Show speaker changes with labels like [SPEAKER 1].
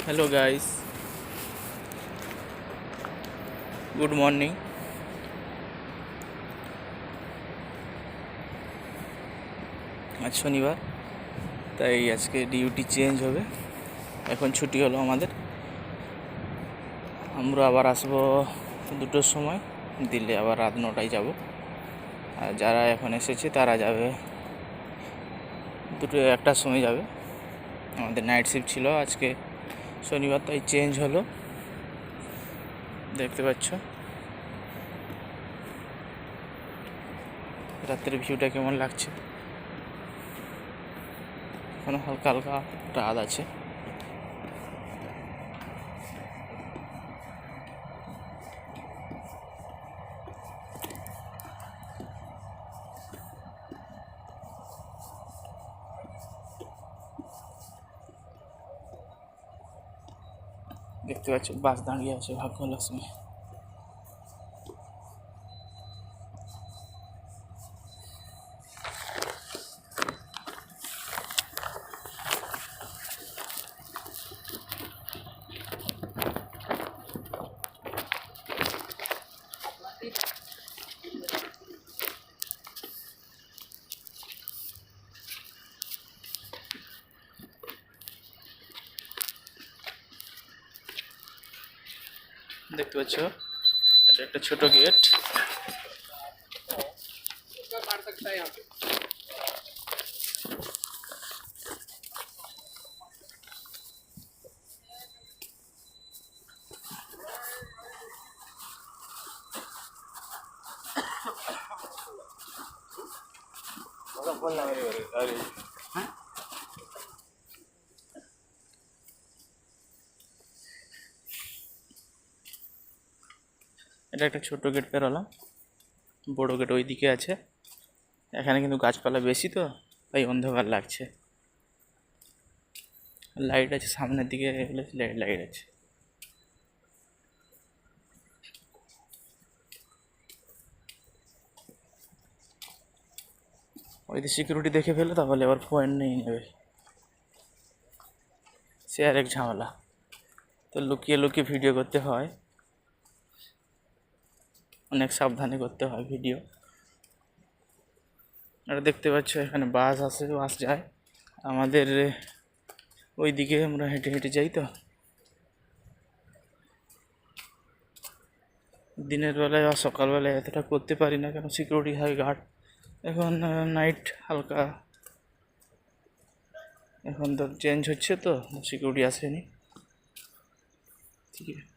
[SPEAKER 1] Hello guys, good morning. আজ শনিবার, তাই আজকে ডিউটি চেঞ্জ হবে। এখন ছুটি হলো আমাদের। আমরা আবার আসবো 2টোর সময়, দিল্লি আবার রাত 9টায় যাব। আর যারা এখন এসেছে তারা যাবে 1টার সময় যাবে। আমাদের নাইট শিফট ছিল আজকে শনিবার, তাই চেঞ্জ হলো। দেখতে পাচ্ছ রাত্রের ভিউটা কেমন লাগছে। এখনো হালকা হালকা রাত আছে। দেখতে পাচ্ছ বাস দাঁড়িয়ে আছে ভাগ্যলক্ষ্মী। দেখতে পাচ্ছ এটা একটা ছোট গেট। এটা একটা ছোট গেট পেরোলাম, বড় গেট ওই দিকে আছে। এখানে কিন্তু গাছপালা বেশি, তো তাই অন্ধকার লাগছে। লাইট আছে সামনের দিকে, লাইট আছে। ওই দিকে সিকিউরিটি দেখে ফেলে, তাহলে আবার পয়েন্ট নিয়ে নেবে, সে আর এক ঝামেলা। তো লুকিয়ে লুকিয়ে ভিডিও করতে হয়, অনেক সাবধানে করতে হয় ভিডিও। আর দেখতে পাচ্ছ এখানে বাস আসে, বাস যায় আমাদের ওই দিকে। আমরা হেঁটে হেঁটে যাই, তো দিনের বেলায় আর সকালবেলায় এতটা করতে পারি না, কেন সিকিউরিটি হয় গার্ড। এখন নাইট হালকা, এখন তো চেঞ্জ হচ্ছে, তো সিকিউরিটি আসেনি। ঠিক আছে।